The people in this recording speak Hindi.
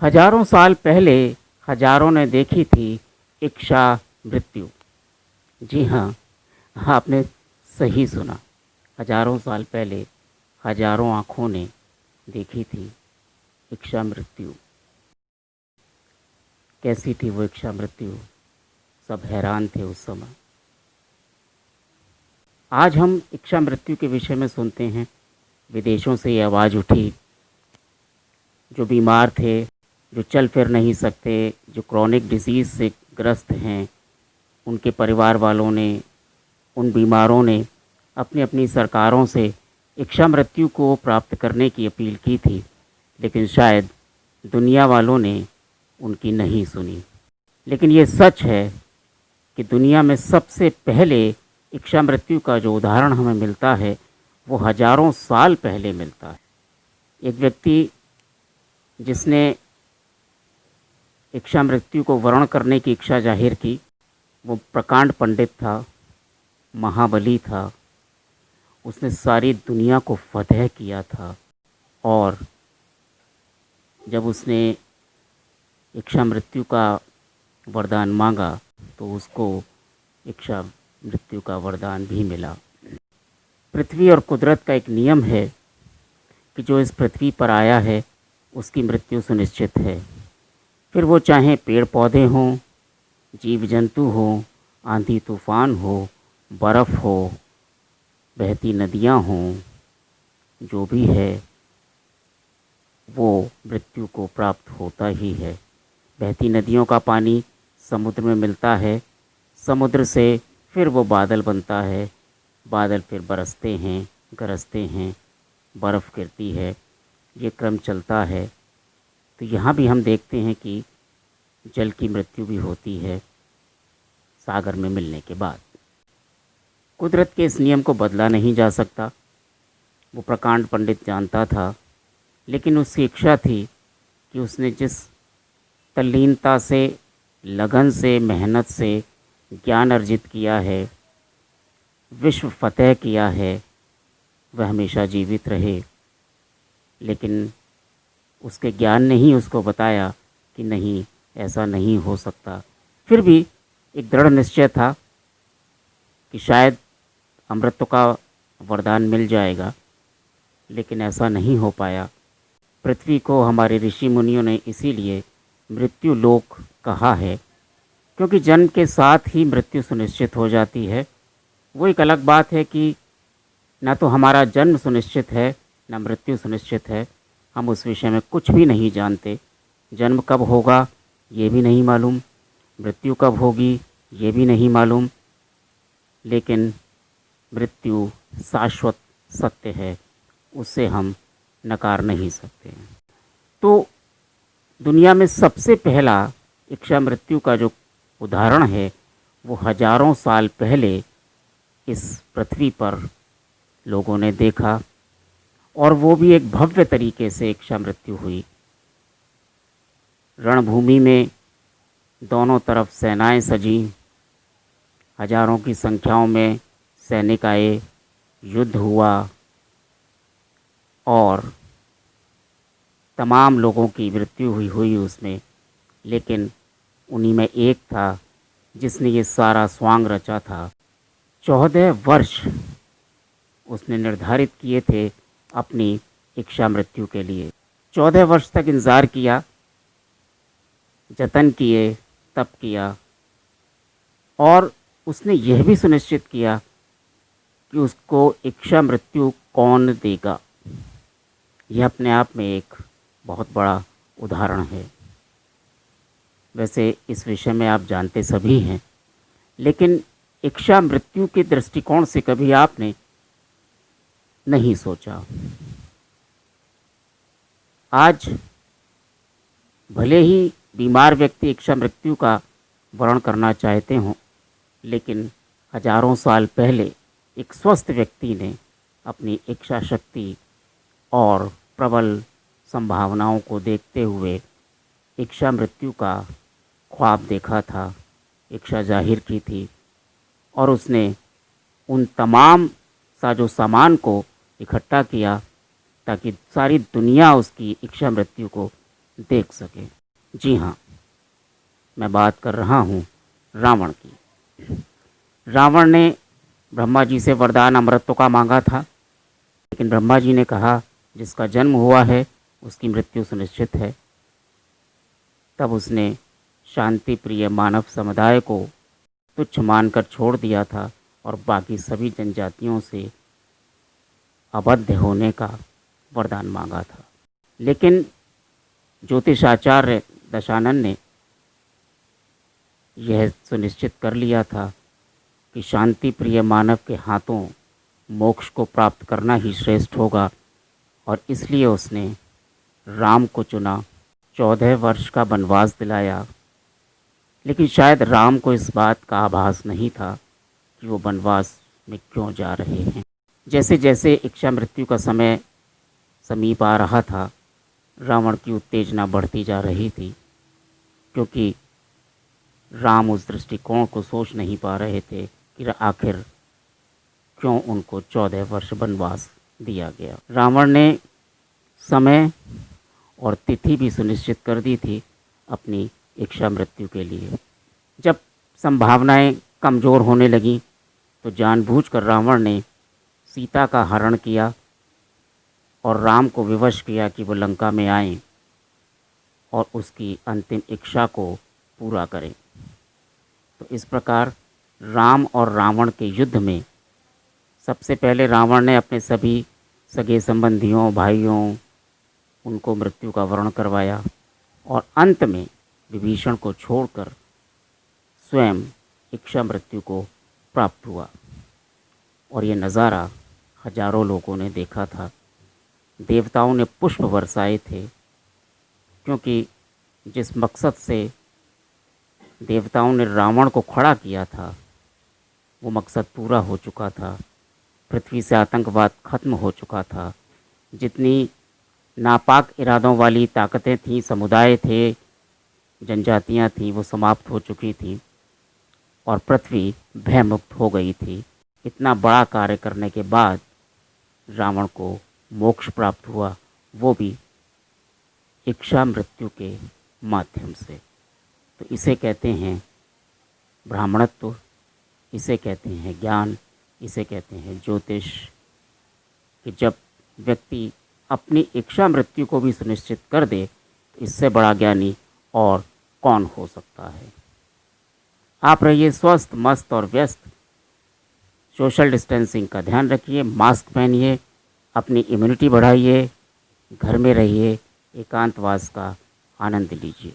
हजारों साल पहले हजारों ने देखी थी इच्छा मृत्यु। जी हाँ, आपने सही सुना। हजारों साल पहले हजारों आँखों ने देखी थी इच्छा मृत्यु। कैसी थी वो इच्छा मृत्यु? सब हैरान थे उस समय। आज हम इच्छा मृत्यु के विषय में सुनते हैं। विदेशों से ये आवाज़ उठी, जो बीमार थे, जो चल फिर नहीं सकते, जो क्रॉनिक डिजीज़ से ग्रस्त हैं, उनके परिवार वालों ने, उन बीमारों ने अपनी अपनी सरकारों से इच्छा मृत्यु को प्राप्त करने की अपील की थी, लेकिन शायद दुनिया वालों ने उनकी नहीं सुनी। लेकिन ये सच है कि दुनिया में सबसे पहले इच्छा मृत्यु का जो उदाहरण हमें मिलता है वो हजारों साल पहले मिलता है। एक व्यक्ति जिसने इच्छा मृत्यु को वर्ण करने की इच्छा जाहिर की, वो प्रकांड पंडित था, महाबली था। उसने सारी दुनिया को फतह किया था और जब उसने इच्छा मृत्यु का वरदान मांगा तो उसको इच्छा मृत्यु का वरदान भी मिला। पृथ्वी और कुदरत का एक नियम है कि जो इस पृथ्वी पर आया है उसकी मृत्यु सुनिश्चित है। फिर वो चाहे पेड़ पौधे हों, जीव जंतु हों, आंधी तूफान हो, बर्फ़ हो, बहती नदियाँ हों, जो भी है वो मृत्यु को प्राप्त होता ही है। बहती नदियों का पानी समुद्र में मिलता है, समुद्र से फिर वो बादल बनता है, बादल फिर बरसते हैं, गरजते हैं, बर्फ़ गिरती है, ये क्रम चलता है। तो यहाँ भी हम देखते हैं कि जल की मृत्यु भी होती है सागर में मिलने के बाद। कुदरत के इस नियम को बदला नहीं जा सकता, वो प्रकांड पंडित जानता था, लेकिन उसकी इच्छा थी कि उसने जिस तल्लीनता से, लगन से, मेहनत से ज्ञान अर्जित किया है, विश्व फतह किया है, वह हमेशा जीवित रहे। लेकिन उसके ज्ञान ने ही उसको बताया कि नहीं, ऐसा नहीं हो सकता। फिर भी एक दृढ़ निश्चय था कि शायद अमृत का वरदान मिल जाएगा, लेकिन ऐसा नहीं हो पाया। पृथ्वी को हमारे ऋषि मुनियों ने इसीलिए मृत्यु लोक कहा है, क्योंकि जन्म के साथ ही मृत्यु सुनिश्चित हो जाती है। वो एक अलग बात है कि ना तो हमारा जन्म सुनिश्चित है, ना मृत्यु सुनिश्चित है। हम उस विषय में कुछ भी नहीं जानते। जन्म कब होगा ये भी नहीं मालूम, मृत्यु कब होगी ये भी नहीं मालूम, लेकिन मृत्यु शाश्वत सत्य है, उससे हम नकार नहीं सकते। तो दुनिया में सबसे पहला इच्छा मृत्यु का जो उदाहरण है वो हजारों साल पहले इस पृथ्वी पर लोगों ने देखा, और वो भी एक भव्य तरीके से इच्छा मृत्यु हुई। रणभूमि में दोनों तरफ सेनाएं सजी, हजारों की संख्याओं में सैनिक आए, युद्ध हुआ और तमाम लोगों की मृत्यु हुई उसमें। लेकिन उन्हीं में एक था जिसने ये सारा स्वांग रचा था। 14 वर्ष उसने निर्धारित किए थे अपनी इच्छा मृत्यु के लिए। 14 वर्ष तक इंतज़ार किया, जतन किए, तप किया, और उसने यह भी सुनिश्चित किया कि उसको इच्छा मृत्यु कौन देगा। यह अपने आप में एक बहुत बड़ा उदाहरण है। वैसे इस विषय में आप जानते सभी हैं, लेकिन इच्छा मृत्यु के दृष्टिकोण से कभी आपने नहीं सोचा। आज भले ही बीमार व्यक्ति इच्छा मृत्यु का वर्ण करना चाहते हों, लेकिन हजारों साल पहले एक स्वस्थ व्यक्ति ने अपनी इच्छा शक्ति और प्रबल संभावनाओं को देखते हुए इच्छा मृत्यु का ख्वाब देखा था, इच्छा जाहिर की थी और उसने उन तमाम साजो सामान को इकट्ठा किया ताकि सारी दुनिया उसकी इच्छा मृत्यु को देख सके। जी हाँ, मैं बात कर रहा हूँ रावण की। रावण ने ब्रह्मा जी से वरदान अमृतत्व का मांगा था, लेकिन ब्रह्मा जी ने कहा जिसका जन्म हुआ है उसकी मृत्यु सुनिश्चित है। तब उसने शांति प्रिय मानव समुदाय को तुच्छ मानकर छोड़ दिया था और बाकी सभी जनजातियों से अबद्ध होने का वरदान मांगा था। लेकिन ज्योतिषाचार्य दशानन ने यह सुनिश्चित कर लिया था कि शांति प्रिय मानव के हाथों मोक्ष को प्राप्त करना ही श्रेष्ठ होगा और इसलिए उसने राम को चुना, 14 वर्ष का वनवास दिलाया। लेकिन शायद राम को इस बात का आभास नहीं था कि वो वनवास में क्यों जा रहे हैं। जैसे जैसे इच्छा मृत्यु का समय समीप आ रहा था, रावण की उत्तेजना बढ़ती जा रही थी, क्योंकि राम उस दृष्टिकोण को सोच नहीं पा रहे थे कि आखिर क्यों उनको 14 वर्ष वनवास दिया गया। रावण ने समय और तिथि भी सुनिश्चित कर दी थी अपनी इच्छा मृत्यु के लिए। जब संभावनाएं कमज़ोर होने लगीं तो जानबूझकर रावण ने सीता का हरण किया और राम को विवश किया कि वो लंका में आएं और उसकी अंतिम इच्छा को पूरा करें। तो इस प्रकार राम और रावण के युद्ध में सबसे पहले रावण ने अपने सभी सगे संबंधियों, भाइयों, उनको मृत्यु का वर्ण करवाया और अंत में विभीषण को छोड़कर स्वयं इच्छा मृत्यु को प्राप्त हुआ। और ये नज़ारा हजारों लोगों ने देखा था। देवताओं ने पुष्प बरसाए थे, क्योंकि जिस मकसद से देवताओं ने रावण को खड़ा किया था वो मकसद पूरा हो चुका था। पृथ्वी से आतंकवाद खत्म हो चुका था। जितनी नापाक इरादों वाली ताकतें थीं, समुदाय थे, जनजातियां थीं, वो समाप्त हो चुकी थी और पृथ्वी भयमुक्त हो गई थी। इतना बड़ा कार्य करने के बाद रावण को मोक्ष प्राप्त हुआ, वो भी इच्छा मृत्यु के माध्यम से। तो इसे कहते हैं ब्राह्मणत्व, इसे कहते हैं ज्ञान, इसे कहते हैं ज्योतिष, कि जब व्यक्ति अपनी इच्छा मृत्यु को भी सुनिश्चित कर दे तो इससे बड़ा ज्ञानी और कौन हो सकता है। आप रहिए स्वस्थ, मस्त और व्यस्त। सोशल डिस्टेंसिंग का ध्यान रखिए, मास्क पहनिए, अपनी इम्यूनिटी बढ़ाइए, घर में रहिए, एकांतवास का आनंद लीजिए।